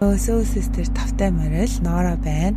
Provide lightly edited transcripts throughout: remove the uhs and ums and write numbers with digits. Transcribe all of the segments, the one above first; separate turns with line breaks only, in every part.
Soul Sister тавтай морил Нора байна.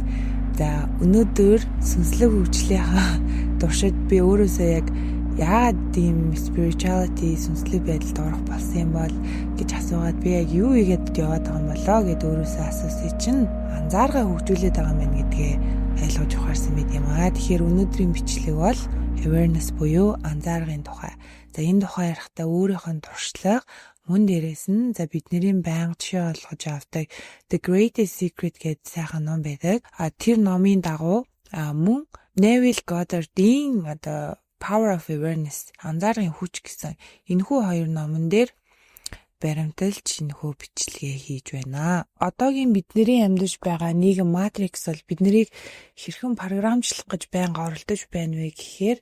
За өнөөдөр сүнслэг хөгжлийнхаа туршид би өөрөөсөө яг яагаад тийм spirituality сүнслэг байдалд орох болсон юм бол гэж асуугаад би яг юу игээд яваад байгаа юм болоо гэд өөрөөсөө асуусан чинь анзааргаа хөгжүүлээд байгаа юм гэдгээ ойлгож ухаарсан байт юм аа. Тэгэхээр өнөөдрийн бичлэг бол awareness буюу анзааргын тухай. За энэ тухай ярихтаа өөрийнх нь туршлага мөн дээрээс нь за бидний байнга жишээ олгож авдаг The Greatest Secret гэдэг сайхан ном байдаг. Тэр номын дагуу мөн Neville Goddard-ийн Power of Awareness анзааргын хүч гэсэн энэхүү хоёр номон дээр баримталж энэхүү бичлэгээ хийж байна. Одоогийн бидний амьдарч байгаа нийгэм матрикс бол биднийг хэрхэн програмчлах гэж байнга оролдож байна вэ гэхээр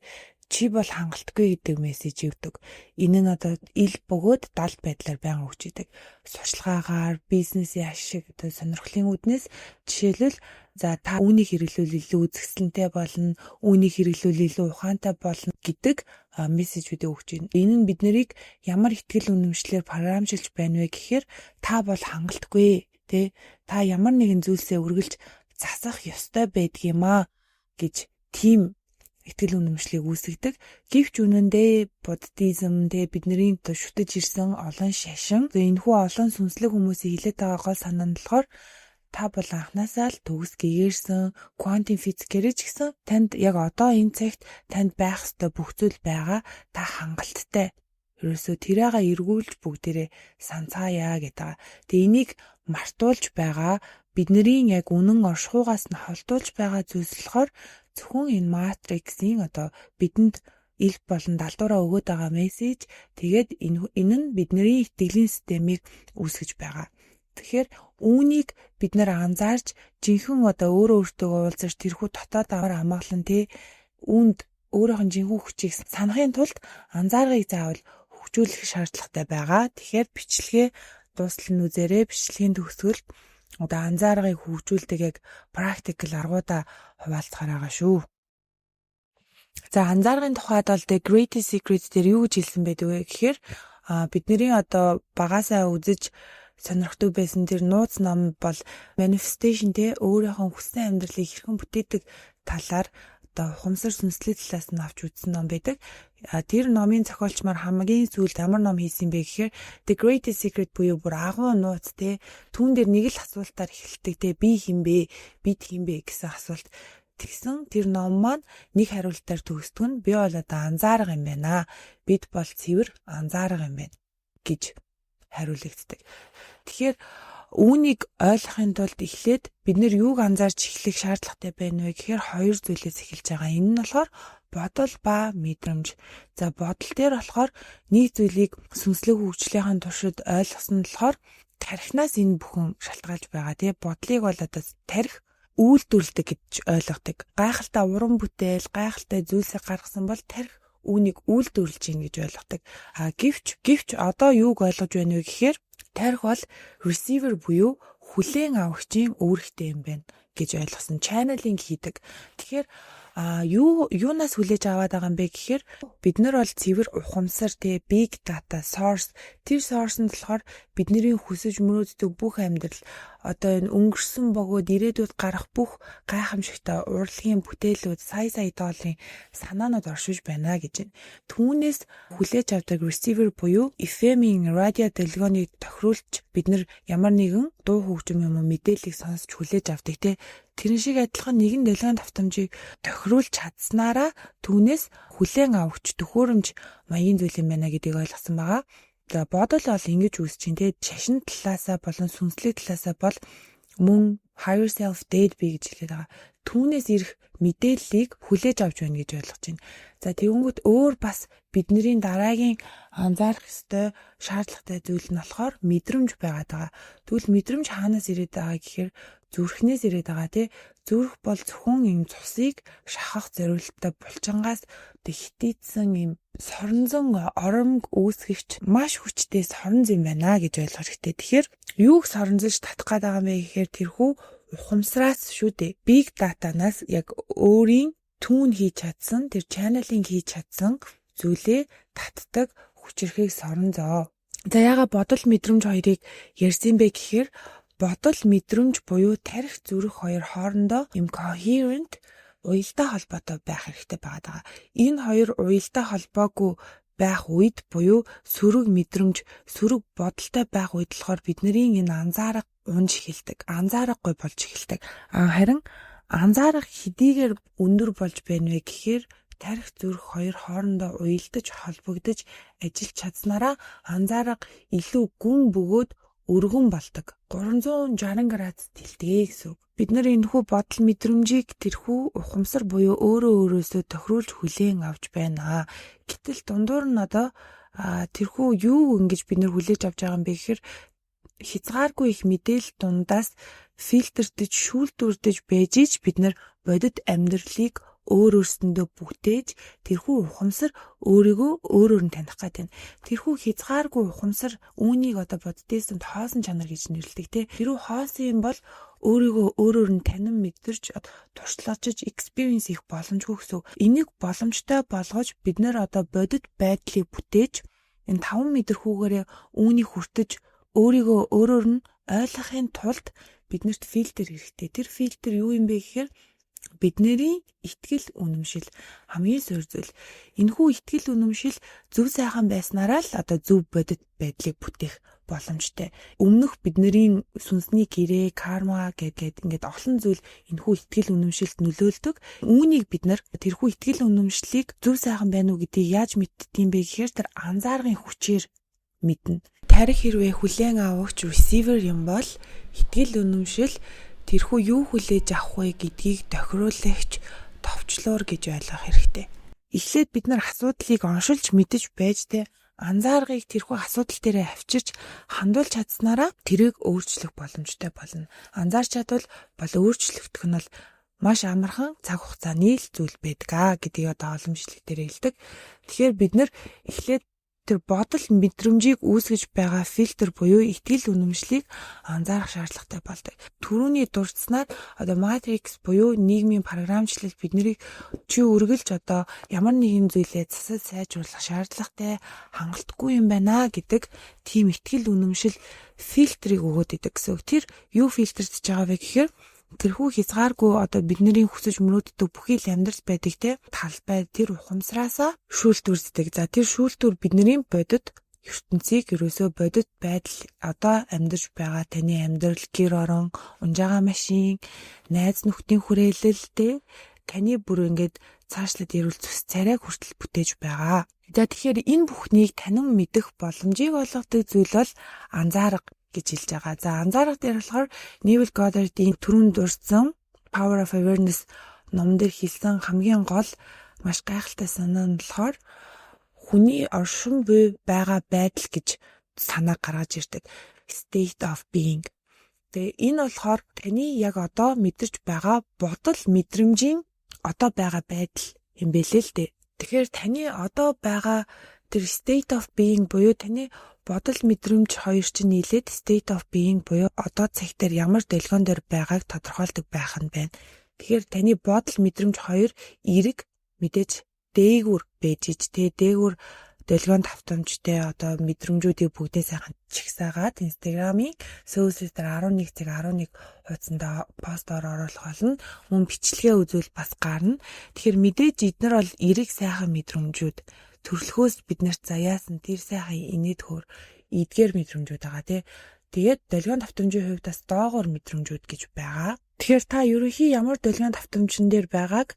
чи бол хангалтгүй гэдэг мессеж өгдөг. Энэ нь ил бөгөөд далд байдлаар байнга өгч идэг. Сурчлагаагаар, бизнесийн ашиг, сонирхлын үүднээс жишээлбэл за та үүнийг хэрэглүүл илүү үзэсгэлэнтэй болно, үүнийг хэрэглүүл илүү ухаантай болно гэдэг мессежүүдийг өгч байна. Энэ нь биднийг ямар ихтгэл үнэмшлэр програмжилж байна вэ гэхээр та бол хангалтгүй, та ямар нэгэн зүйлсээ үргэлж засах ёстой байдгиймаа гэж тийм итгэл үнэмшлийг үүсгдэг. Гэвч үнэндээ буддизм бидний шүтэж ирсэн олон шашин энэхүү олон сүнслэг хүмүүсийн хилээд байгаа гол санаа нь болохоор та бол анханасаа л төгс гээгэрсэн квантын физикээр ч гэсэн танд яг одоо энэ цагт танд байх ёстой бүх зүйл байгаа. Та хангалттай. Ерөөсөө тэрээгээ эргүүлж бүгдээрээ санацгаая гэдэг. Тэгээ энийг мартуулж байгаа бидний яг үнэн оршихугаас нь холдуулж байгаа зүйлс болохоор зөвхөн энэ матриксийн бидэнд ил болон далдуураа өгöd байгаа мессеж тэгээд энэ нь бидний итгэлийн системийг үүсгэж байгаа. Тэгэхээр үүнийг бид нэр анзаарч жинхэнэ өөрөө өөртөө уулзаж тэрхүү дотоод аваар амгалан үүнд өөрийнх нь жинхэнэ хүчийг санахын тулд анзааргыг заавал хөгжүүлэх шаардлагатай байгаа. Тэгэхээр бичлэгээ дуустал нь үзээрэй. Бичлэгийн төгсгөлд анзааргыг хөгжүүлдэг яг практикл аргуудаа хуваалцахаар байгаа шүү. За анзааргын тухайд бол The Greatest Secret дээр юу гэж хэлсэн байдаг вэ гэхээр бидний багаасаа үзэж сонирхдаг байсан тэр нууц ном бол manifestation өөрийнхөө хүссэн амьдралыг хэрхэн бүтээдэг талаар ухамсар сүнслэг талаас нь авч үзсэн ном байдаг. Тэр номын зохиолч мар хамгийн сүүлд ямар ном хийсэн бэ гэхээр The Greatest Secret буюу бүр агуу нууц түүн дээр нэг л асуултаар эхэлдэг би хинбэ, бид хинбэ гэсэн асуулт. Тэгсэн тэр ном маань нэг хариултаар төгсдөг нь би бол анзаарга юм байна. Бид бол цэвэр анзаарга юм байна гэж хариулагддаг. Тэгэхээр үүнийг ойлгохын тулд эхлээд бид нэр юуг анзаарч эхлэх шаардлагатай байна вэ гэхээр хоёр зүйлээс эхэлж байгаа. Энэ нь болохоор бодол ба мэдрэмж. За бодол дээр болохоор нэг зүйлийг сүнслэг хөгжлийнхаа туршид ойлгосон нь болохоор тархинаас энэ бүхэн шалтгаалж байгаа. Бодлыг бол тарих үйлдвэрлэдэг гэж ойлгодог. Гайхалтай уран бүтээл, гайхалтай зүйлсийг гаргасан бол тарих үүнийг үйлдвэрлэж ийн гэж ойлгодог. Гэвч одоо юуг ойлгож байна вэ гэхээр тарих бол receiver буюу хүлээн авагчийн үүрэгтэй юм байна гэж ойлгосон. Channeling хийдэг. Тэгэхээр юунаас хүлээж аваад байгаа юм бэ гэхээр бид нар бол цэвэр ухамсар big data source тэр source нь болохоор бидний хүсэж мөрөөддөг бүх амьдрал энэ өнгөрсөн бөгөөд ирээдүйд гарах бүх гайхамшигтай урлагийн бүтээлүүд сая долларын санаанууд оршиж байна гэж байна. Түүнээс хүлээж авдаг receiver буюу FM-ийн радио дэлгөөнийг тохируулж бид нар ямар нэгэн дуу хөгжим юм уу мэдээллийг сонсч хүлээж авдаг тэрэн шиг адилхан нэгэн дэлгөөний давтамжийг тохируулж чадсанараа түүнээс хүлээн авахч төхөөрөмж маягийн зүйл юм байна гэдгийг ойлгосон байгаа. За бодол бол ингэж үүсэж чинь шашин талаасаа болон сүнслэг талаасаа бол мөн higher self dead би гэж хэлээд байгаа. Түүнээс ирэх мэдээллийг хүлээж авч байна гэж ойлгож байна. За тэгэнгүүт өөр бас бидний дараагийн анзаарах ёстой шаардлагатай зүйл нь болохоор мэдрэмж байгаад байгаа. Тэгвэл мэдрэмж хаанаас ирээд байгаа гэхээр зүрхнээс ирээд байгаа зүрх бол зөвхөн юм цусыг шахах зориулттай булчингаас хитийдсэн юм соронзон оромг үүсгэгч маш хүчтэй соронз юм байна гэж ойлгох хэрэгтэй. Тэгэхээр юуг соронзож татах гээд байгаа юм бэ гэхээр тэрхүү ухамсараас шүү дээ. Big data-наас яг өөрийн түүн хийж чадсан, тэр channeling хийж чадсан зүйлээ татдаг хүчрэхийг соронзоо. За яага бодол мэдрэмж хоёрыг ярьсан бэ гэхээр бодол мэдрэмж буюу тарих зүрх хоёр хоорондоо юм coherent уялдаа холбоотой байх хэрэгтэй байгаа. Энэ хоёр уялдаа холбоогүй байх үед буюу сөрөг мэдрэмж, сөрөг бодолтой байх үед болохоор бидний энэ анзаарах унж эхэлдэг, анзаарахгүй болж эхэлдэг. Харин анзаарах хэдийгээр өндөр болж байна вэ гэхээр тарих зүрх хоёр хоорондоо уялдаж холбогдож ажиллаж чадсанараа анзаарах илүү гүн бөгөөд өргөн болдог. 360 градус тэлдэг гэсэн үг. Бид нар энэхүү бодол мэдрэмжийг тэрхүү ухамсар буюу өөрөөсөө тохируулж хүлээн авч байна. Гэтэл дундуур нь одоо тэрхүү юу ингэж бид нар хүлээж авч байгаа юм бэ гэхээр хязгааргүй их мэдээлэл дундаас фильтрдэж, шүүлтүүрдэж байж ич бид нар бодит амьдралыг өөрөөсөндөө бүтээж тэрхүү ухамсар өөрийгөө өөрөөр нь таних гэдэг. Тэрхүү хязгааргүй ухамсар үүнийг одоо боддээсэнд хоосон чанар гэж нэрлэдэг те. Тэрүү хоосон юм бол өөрийгөө өөрөөр нь танин мэдэрч туршлагажиж experience их боломжгүй гэсэн. Энийг боломжтой болгож бид нэр одоо бодит байдлыг бүтээж энэ 5 мэдрэхүүгээрээ үүнийг хүртэж өөрийгөө өөрөөр нь ойлгохын тулд биднэрт фильтр хэрэгтэй. Тэр фильтр юу юм бэ гэхээр бидний итгэл үнэмшил хамгийн суур зүйл. Энэхүү итгэл үнэмшил зөв сайхан байснараа л одоо зөв бодит байдлыг бүтээх боломжтой. Өмнөх бидний сүнсний гэрээ, карма гэдэг ингээд олон зүйл энэхүү итгэл үнэмшилд нөлөөлдөг. Үүнийг бид нар тэрхүү итгэл үнэмшлийг зөв сайхан байна уу гэдгийг яаж мэддэм бэ гэхээр тэр анзааргын хүчээр мэднэ. Тарих хэрвээ хүлээн авагч receiver юм бол итгэл үнэмшил тэрхүү юу хүлээж авах вэ гэдгийг тохируулагч товчлуур гэж ойлгох хэрэгтэй. Эхлээд бид нар асуудлыг оншилж мэдэж байж тэ анзааргыг тэрхүү асуудал дээрээ авчирч хандуулж чадсанараа тэрийг өөрчлөх боломжтой болно. Анзаарч чадвал өөрчлөгдөх нь бол маш амархан цаг хугацааны л зүйл байдаг гэдгийг одоо оломжлог дээр хэлдэг. Тэгэхээр бид нар эхлээд тэр бодол мэдрэмжийг үүсгэж байгаа фильтр буюу итгэл үнэмшлийг анзаарах шаардлагатай болдог. Түрүүний дурдсанаар одоо матрикс буюу нийгмийн програмчлал биднийг чи үргэлж одоо ямар нэгэн зүйлээ засаж сайжруулах шаардлагатай хангалтгүй юм байна гэдэг тийм итгэл үнэмшил фильтрийг өгөөд идэг гэсэн. Тэр юу фильтрдэж байгаа вэ гэхээр тэрхүү хязгааргүй одоо бидний хүсэж мөрөөддөг бүхий л амьдрал байдаг те талбай тэр ухамсараасаа шүүлтүүрдэг. За тэр шүүлтүүр бидний бодит ертөнцийг ерөөсөө бодит байдал одоо амьдарч байгаа таны амьдрал, гэр орон, унжаага машин, найз нөхдийн хүрээлэлтэй таны бүр ингээд цаашлаад ирүүл зүс царайг хүртэл бүтээж байгаа. За тэгэхээр энэ бүхнийг танин мэдэх боломжийг олгодог зүйл бол анзаарга гэж хэлж байгаа. За анзаарах дээр болохоор Neville Goddard-ийн түрүүнд дурдсан Power of Awareness ном дээр хэлсэн хамгийн гол маш гайхалтай санаа нь болохоор хүний оршин буй байгаа байдал гэж санаа гаргаж ирдэг. State of being. Тэгээ энэ болохоор таны яг одоо мэдэрч байгаа бодол мэдрэмжийн одоо байгаа байдал юм бэлээ л дээ. Тэгэхээр таны одоо байгаа тэр state of being буюу таны бодол мэдрэмж хоёр чинь нийлээд state of being буюу одоо цаг дээр ямар дэлгөөн дээр байгааг тодорхойлдог байх нь байна. Тэгэхээр таны бодол мэдрэмж хоёр эерэг мэдээж дээгүр байж ич дээгүр дэлгөөн тавтамжтай одоо мэдрэмжүүдийг бүгдээ сайхан чигсаагаад Instagram-ийн Social дээр 11/11 хуудсанд постоор оруулах болно. Мөн бичлэгээ үзвэл бас гарна. Тэгэхээр мэдээж эдгээр бол эерэг сайхан мэдрэмжүүд төрөлхөөс бид нарт заяасан тэр сайхан инээд хөр эдгээр мэдрэмжүүд байгаа тий. Тэгээд дэлгөөн тавтамжийн хувьд бас доогоор мэдрэмжүүд гэж байгаа. Тэгэхээр та ерөнхий ямар дэлгөөн тавтамжин дээр байгааг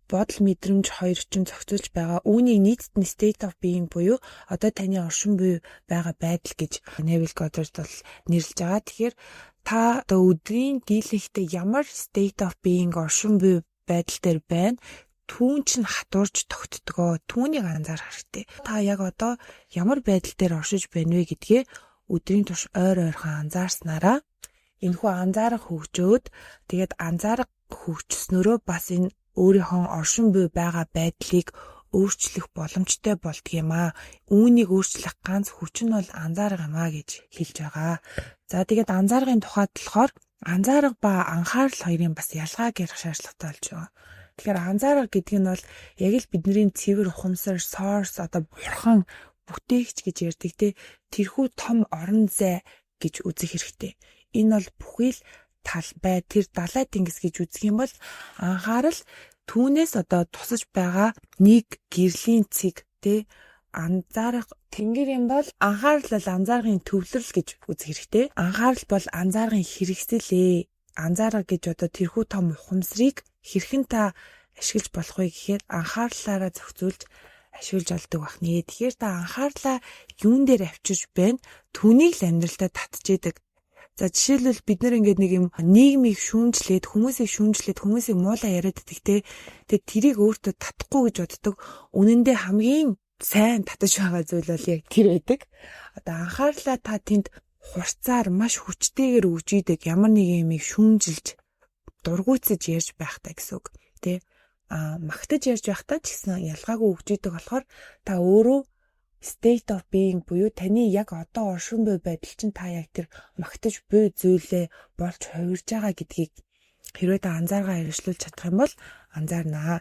бодол мэдрэмж хоёр чинь зохицуулж байгаа. Үүнийг нийтд нь state of being буюу одоо таны оршин буй байгаа байдал гэж Neville Goddard бол нэрлэж байгаа. Тэгэхээр та одоо өдрийн дийлэнхтэй ямар state of being оршин буй байдал дээр байна түүн чинь хатуурч тогтдгоо. Түүнийг анзаарах хэрэгтэй. Та яг одоо ямар байдал дээр оршиж байна вэ гэдгээ өдрийн турш ойр ойрхон анзаарснараа энэхүү анзаарах хөгжөөд тэгээд анзаарах хөгжснөрөө бас энэ өөрийнхөө оршин буй байгаа байдлыг өөрчлөх боломжтой болдгиймээ. Үүнийг өөрчлөх ганц хүч нь бол анзаарга юмаа гэж хэлж байгаа. За тэгээд анзааргын тухайд болохоор анзаарга ба анхаарал хоёрын бас ялгааг ярих шаардлагатай болж байгаа. Тэгэхээр анзаарга гэдэг нь бол яг л бидний цэвэр ухамсар, source одоо бурхан бүтээгч гэж ярьдаг те тэрхүү том орон зай гэж үзэх хэрэгтэй. энэ бол бүхий л талбай тэр далай тэнгис гэж үзэх юм бол анхаарал түүнээс одоо тусаж байгаа нэг гэрлийн цэг тэ анзаарах тэнгэр юм бол анхаарал бол анзааргын төвлөрөл гэж үзэх хэрэгтэй. Анхаарал бол анзааргын хэрэгсэл анзаарга гэж одоо тэрхүү том ухамсарыг хэрхэн та ашиглаж болох вэ гэхээр анхаарлаараа зохицуулж ашиглаж олдог бахнэ. Тэгэхээр та анхаарлаа юун дээр авчирч байна түүнийг л амьдралдаа татчихэдэг. За жишээлбэл бид нар ингээд нэг юм нийгмийг шүүмжлээд хүмүүсийг муулаа яриад идэгтэй. Тэгээд тэрийг өөртөө татахгүй гэж боддог. Үнэндээ хамгийн сайн татаж байгаа зүйл бол яг тэр байдаг. Одоо анхаарлаа та тэнд хурцаар маш хүчтэйгээр өгж идэг ямар нэг юмыг шүүмжилж дургуутсаж ярьж байхтай гэсэн үг. Тэ магтаж ярьж байхтай ч гэсэн ялгаагүй өгж идэг болохоор та өөрөө state of being буюу таны яг одоо оршин буй байдал чинь та яг тэр магтаж буй зүйлээ болж хувирж байгаа гэдгийг хэрвээ та анзааргаа хэрэгжлүүлж чадах юм бол анзаарнаа.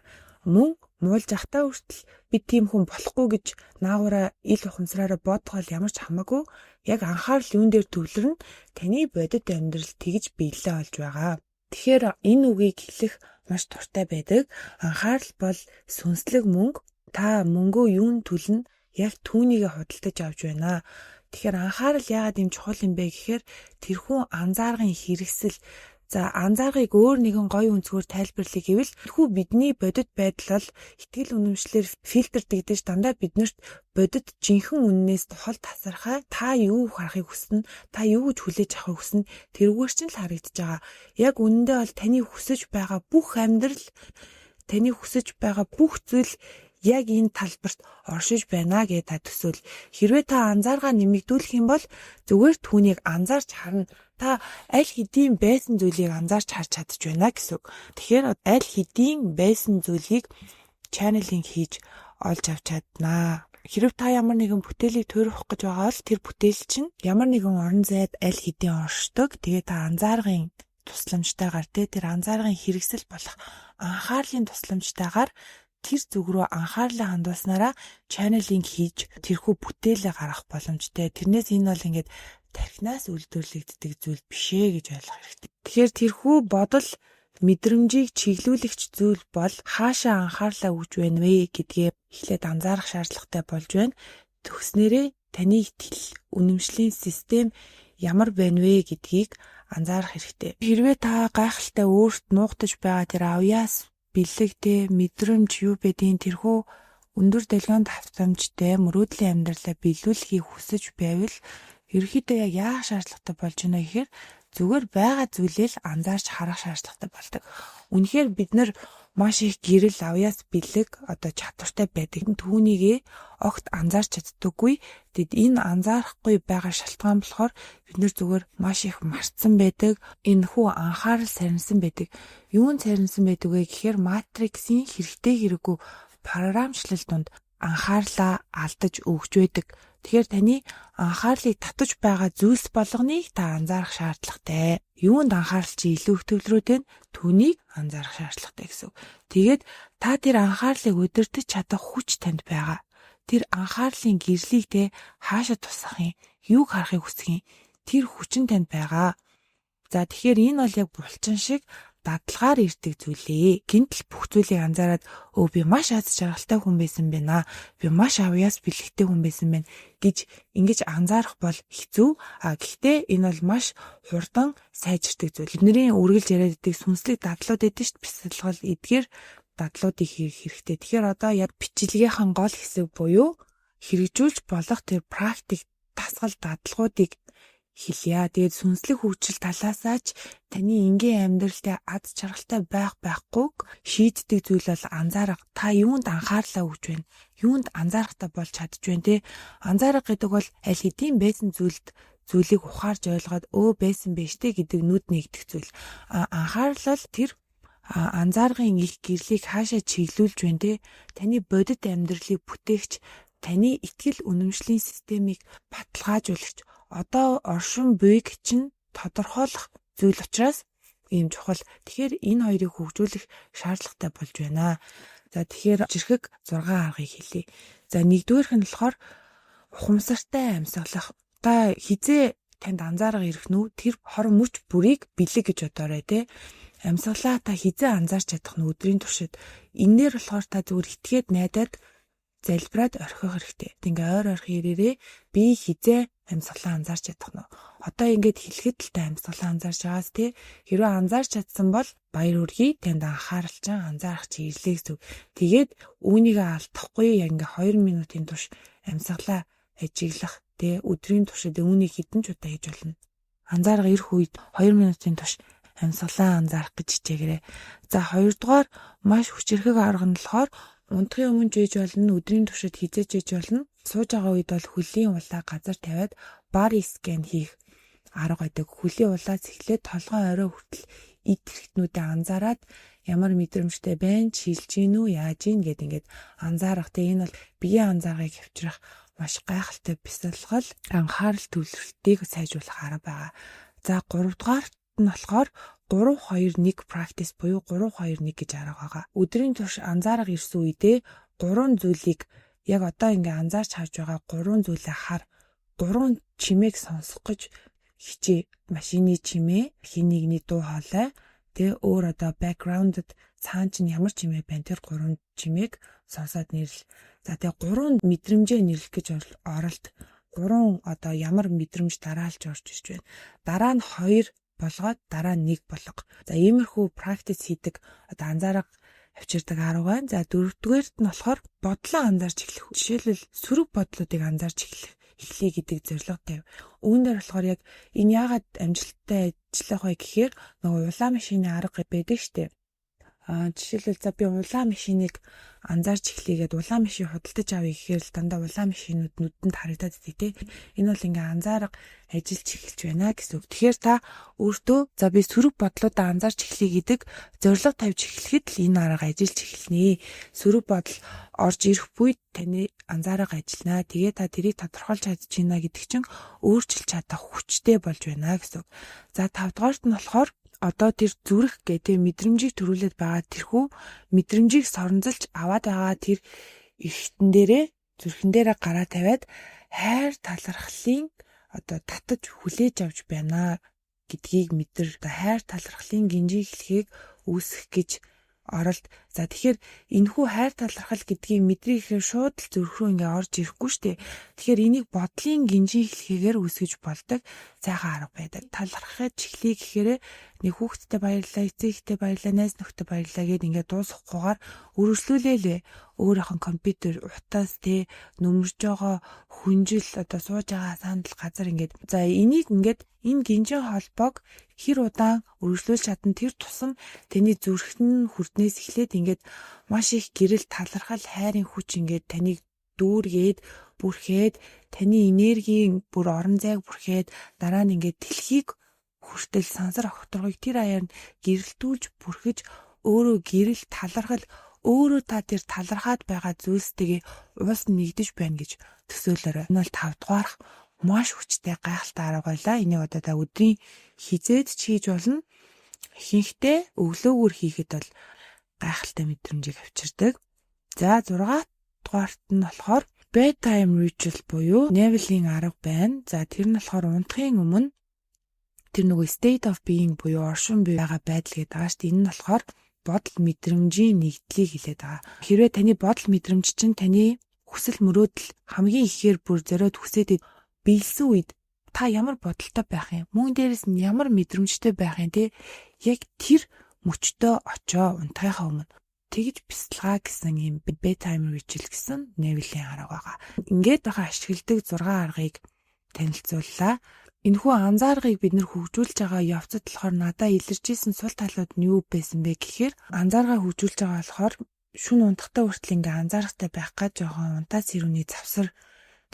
Мөн муулж ахтаа хүртэл би тийм хүн болохгүй гэж наагаараа ил ухамсараараа бодох бол ямар ч хамаагүй яг анхаарал юун дээр төвлөрнө таны бодит амьдрал тэгж биелээ олж байгаа. Тэгэхээр энэ үгийг хэлэх маш дуртай байдаг. Анхаарал бол сүнслэг мөнгө. Та мөнгөө юунд төлнө яг түүнийг худалдаж авч байна. Тэгэхээр анхаарал яагаад юм чухал юм бэ гэхээр тэрхүү анзааргын хэрэгсэл. За анзааргыг өөр нэгэн гоё өнцгөр тайлбарлая гэвэл тэрхүү бидний бодит байдал бол итгэл үнэмшлэр фильтрдэгдэж дандаа биднэрт бодит жинхэнэ үннээс тохол тасархай та юу харахыг хүснэ, та юу гэж хүлээж авахыг хүснэ тэрүүгээр чинь л харагдаж байгаа. Яг үнэндээ бол таны хүсэж байгаа бүх амьдрал, таны хүсэж байгаа бүх зүйл яг энэ талбарт оршиж байна гэж та төсөөл. Хэрвээ та анзааргаа нэмэгдүүлэх юм бол зүгээр түүнийг анзаарч харна. Та аль хэдийн байсан зүйлийг анзаарч харж чадж байна гэсэн үг. Тэгэхээр аль хэдийн байсан зүйлийг channeling хийж олж авч чаднаа. Хэрвээ та ямар нэгэн бүтээлийг туурах гэж байгаа бол тэр бүтээл чинь ямар нэгэн орон зайд аль хэдийн оршдог. Тэгээ та анзааргын тусламжтайгаар тэр анзааргын хэрэгсэл болох анхаарлын тусламжтайгаар тэр зүг рүү анхаарлаа хандуулснараа channeling хийж тэрхүү бүтээлээ гаргах боломжтой. Тэрнээс энэ бол ингээд тархинаас үйлдвэрлэгддэг зүйл биш ээ гэж ойлгох хэрэгтэй. Тэгэхээр тэрхүү бодол мэдрэмжийг чиглүүлэгч зүйл бол хаашаа анхаарлаа өгж байна вэ гэдгээ эхлээд анзаарах шаардлагатай болж байна. Төгснөрөө таны итгэл үнэмшлийн систем ямар байна вэ гэдгийг анзаарах хэрэгтэй. Хэрвээ та гайхалтай өөрт нуугдаж байгаа тэр авьяас бэлэгтэй мэдрэмж юу байдیں۔ Тэрхүү өндөр дэлгөөнд автомжтай мөрөөдлийн амьдралаа биелүүлэхийг хүсэж байвал ерөөхдөө яг яах шаардлагатай болж байна гэхээр зүгээр байгаа зүйлээ л анзаарч харах шаардлагатай болдог. Үнэхээр бид нар маш их гэрэл авьяас бэлэг одоо чадвартай байдаг. Түүнийгээ огт анзаарч чаддаггүй. Тэгэд энэ анзаарахгүй байгаа шалтгаан болохоор бид нар зүгээр маш их мартсан байдаг. Энэ хүү анхаарал сарнсан байдаг. Юунд сарнсан байдаг вэ гэхээр матриксийн хэрэгтэй хэрэггүй програмчлал донд анхаарлаа алдаж өгч байдаг. Тэгэхээр таны анхаарлыг татаж байгаа зүйлс болгоныг та анзаарах шаардлагатай. Юунд анхаарал чи илүү их төвлөрөөд байна? Түүнийг анзаарах шаардлагатай гэсэн. Тэгээд та тэр анхаарлыг удирдах чадах хүч танд байгаа. Тэр анхаарлын гэрлийг те хаашаа тусах юм? Юуг харахыг хүсэх юм? Тэр хүчин танд байгаа. За тэгэхээр энэ бол яг булчин шиг дадлагаар ирдэг зүйлээ. Гинтл бүх зүйлийг анзаараад би маш аз жаргалтай хүн байсан байна. Би маш авьяас бэлэгтэй хүн байсан байна гэж ингэж анзаарах бол хэцүү. Гэхдээ энэ бол маш хурдан сайжирдаг зүйл. Бидний үргэлж яриад байдаг сүнслэг дадлууд эдэн шүү дээ. Бясалгал эдгээр дадлуудыг хийх хэрэгтэй. Тэгэхээр одоо яг бичлэгийнхэн гол хэсэг буюу хэрэгжүүлж болох тэр практик дасгал дадлагуудыг хэлье. Тэгээд сүнслэг хөгжил талаасаа ч таны энгийн амьдралтай аз жаргалтай байхгүй шийддэг зүйл бол анзаарах. Та юунд анхаарлаа өгж байна? Юунд анзаарахтай болж чадж байна те? Анзаарах гэдэг бол аль хэдийн байсан зүйлийг ухаарж ойлгоод байсан байж те гэдэг нүд нэгдэх зүйл. Анхаарлал тэр анзааргын их гэрлийг хаашаа чиглүүлж байна те? Таны бодит амьдралыг бүтээгч, таны итгэл үнэмшлийн системийг баталгаажуулагч, одоо оршин буйг чинь тодорхойлох зүйл учраас ийм чухал. Тэгэхээр энэ хоёрыг хөгжүүлэх шаардлагатай болж байна. За тэгэхээр жирхэг 6 аргыг хэлье. За нэгдүгээрх нь болохоор ухамсартай амьсгалах. Та хизээ танд анзаарга ирэх нь тэр хор мөч бүрийг бэлэг гэж бодоорой те. Амьсгалаа та хизээ анзаарч чадах нь өдрийн туршид. Инээр болохоор та зүгээр итгээд найдаад залбираад орхих хэрэгтэй. Ингээ ойр орхи ирээрээ би хизээ амьсгалаа анзаарч чадах нь. Одоо ингээд хэлэхэд л та амьсгалаа анзаарч байгаас те. Хэрвээ анзаарч чадсан бол баяр хүргэе. Танд анхааралчан анзаарах чи ирлээ гэсэн. Тэгээд үүнийгээ алдахгүй яг ингээ 2 минутын турш амьсгалаа ажиглах те. Өдрийн туршид үүнийг хэдэн ч удаа хийж болно. Анзаарга ирэх үед 2 минутын турш амьсгалаа анзаарах гэж хичээгээрэй. За 2 дугаар маш хүчирхэг арга нь болохоор унтахын өмнө жийж болно, өдрийн туршид хизээж жийж болно. Сууж байгаа үед бол хөлийн улаа газар тавиад body scan хийх арга байдаг. Хөлийн улаас эхлээд толгой орой хүртэл эд хэрэгтнүүдэд анзаараад ямар мэдрэмжтэй байна, шилж гин үү, яаж гин гэд ингээд анзаарах. Тэгээ энэ бол биеийн анзааргыг авчрах маш гайхалтай бясалгал, анхаарал төвлөрөлтийг сайжруулах арга байгаа. За 3 дугаарт нь болохоор 3-2-1 practice буюу 3-2-1 гэж арга байгаа. Өдрийн турш анзаарга ирсэн үедээ 3 зүйлийг яг одоо ингээ анзаарч харж байгаа 3 зүйлээ хар. 3 чимээг сонсох гэж хичээ. Машины чимээ, хин нэгний дуу хоолой, тэгээ өөр одоо background-д цаан чинь ямар чимээ байна тэр 3 чимээг сонсоод нэрлэл. За тэгээ 3 мэдрэмжээ нэрлэх гэж оролт. 3 одоо ямар мэдрэмж дараалж орж ирж байна. Дараа нь 2 болгоод дараа нь 1 болго. За иймэрхүү практис хийдэг одоо анзаарга авчирдаг арга байна. За 4-дүгээрт нь болохоор бодлоо анзаарч эхлэх. Жишээлбэл сөрөг бодлуудыг анзаарч эхлэе гэдэг зорилго тавь. Үүн дээр болохоор яг энэ яагаад амжилттай ажиллах вэ гэхээр нөгөө улаан машины арга байдаг штеп. Жишээлбэл за би улаан машиныг анзаарч эхлэгээд улаан машин худалдаж авъя гэхээр л дандаа улаан машинууд нүдэнд харагдаад идэв те. Энэ бол ингээ анзаарга ажиллаж эхэлж байна гэсэн үг. Тэгэхээр та өөртөө за би сөрөг бодлуудаа анзаарч эхлэе гэдэг зорилго тавьж эхлэхэд л энэ арга ажиллаж эхэлнэ. Сөрөг бодол орж ирэх үед таны анзаарга ажиллана. Тэгээ та тэрийг тодорхойлж чадчихна гэдэг чинь өөрчилж чадах хүчтэй болж байна гэсэн үг. За 5 дугаарт нь болохоор одоо тэр зүрх гэдэг мэдрэмжийг төрүүлээд байгаа тэрхүү мэдрэмжийг соронзолж аваад байгаа тэр эрхтэн дээрээ зүрхэн дээрээ гараа тавиад хайр талархлын одоо татаж хүлээж авч байна гэдгийг мэдэр. Хайр талархлын гинжиг эхлэхийг үүсгэх гэж оролт. За тэгэхээр энэхүү хайр талархал гэдгийг мэдрээхээр шууд л зүрх рүү ингээ орж ирэхгүй штэ. Тэгэхээр энийг бодлын гинжиг эхлэхээр үүсгэж болдог сайхан арга байдаг. Талархаж эхлэе гэхээр нэг хүүхэдтэй баярлалаа, эцэгтэй баярлалаа, найз нөхдөд баярлалаа гэд ингээ дуусгахгүйгээр өргөжлүүлээлвэ. Өөрийнх нь компьютер утаас те нөмөрж байгаа хүнжил одоо сууж байгаа сандал газар ингээд за энийг ингээд энэ гинжин холбоог хэр удаан өргөжлүүлж чадна тэр тусам таны зүрхэн хүртнээс эхлээд ингээд маш их гэрэл талархал хайрын хүч ингээд таныг дүүргээд бүрхээд таны энергийн бүр орон зайг бүрхээд дараа нь ингээд дэлхийг хүртэл сансар огторгыг тэр аяар нь гэрэлтүүлж бүрхэж өөрөө гэрэл талархал өөрөө та тэр талархаад байгаа зүйлстэйгээ уус нэгдэж байна гэж төсөөлөөрэй. Энэ бол 5 дугаарх маш хүчтэй гайхалтай арга байлаа. Энийг одоо та өдрийн хизээд ч хийж болно. Ихэнхдээ өглөөгөр хийхэд бол гайхалтай мэдрэмжийг авчирдаг. За 6 дугаарт нь болохоор bedtime ritual буюу Neville-ийн арга байна. За тэр нь болохоор унтахын өмнө тэр нөгөө state of being буюу оршин буй байгаа байдал гэдэг байгаа шүү дээ. Энэ нь болохоор бодол мэдрэмжийн нэгдлийг хэлээд байгаа. Хэрвээ таны бодол мэдрэмж чинь таны хүсэл мөрөөдөл хамгийн ихээр бүр зориод хүсээд биелсэн үед та ямар бодолтой байх юм? Мөн дээрээс нь ямар мэдрэмжтэй байх юм те? Яг тэр мөчтөө очоо унтахынхаа өмнө тэгж бясалгаа гэсэн юм bedtime ritual гэсэн Neville-ийн арга байгаа. Ингээд байгаа ашигладаг 6 аргыг танилцууллаа. Энэхүү анзааргыг бид нэр хөгжүүлж байгаа явцад болохоор надад илэрч исэн сул талууд нь юу байсан бэ гэхээр анзааргаа хөгжүүлж байгаа болохоор шүн унтахтаа хүртэл ингээ анзаарахтай байх гэж жоохон унтаас ирүүний завсар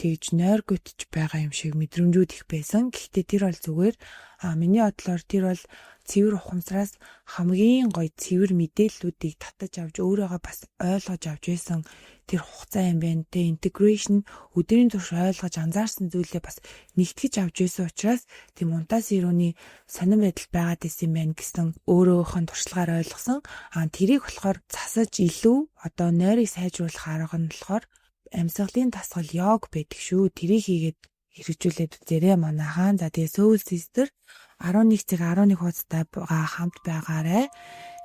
тэгж нойр гүтж байгаа юм шиг мэдрэмжүүд их байсан. Гэхдээ тэр бол зүгээр миний бодлоор тэр бол цэвэр ухамсараас хамгийн гоё цэвэр мэдээллүүдийг татаж авч өөрийгөө бас ойлгож авч байсан тэр хугацаа юм байна. Тэ интеграшн өдрийн турш ойлгож анзаарсан зүйлээ бас нэгтгэж авч байсан учраас тийм унтаас ирүүний сонирн байдал байгаад исэн юм байна гэсэн өөрөөх нь туршлагаар ойлгосон. Тэрийг болохоор засаж илүү одоо нойрыг сайжруулах арга нь болохоор амьсгалын дасгал йог байдаг шүү. Тэрийг хийгээд хэрэгжүүлээд үзээрэй манайхан. За тэгээ Soul Sister 11-11 хуудастайгаа хамт байгаарай.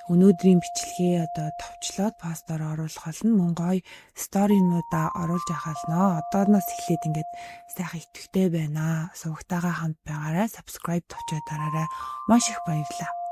Өнөөдрийн бичлэгээ одоо товчлоод постоор оруулах болно. Мөн гоё сторинуудаа оруулж ахалнаа. Одооноос эхлээд ингээд сайхан итгэвтэй байна. Сувгтайгаа хамт байгаарай. Subscribe товчоо дараарай. Маш их баярлалаа.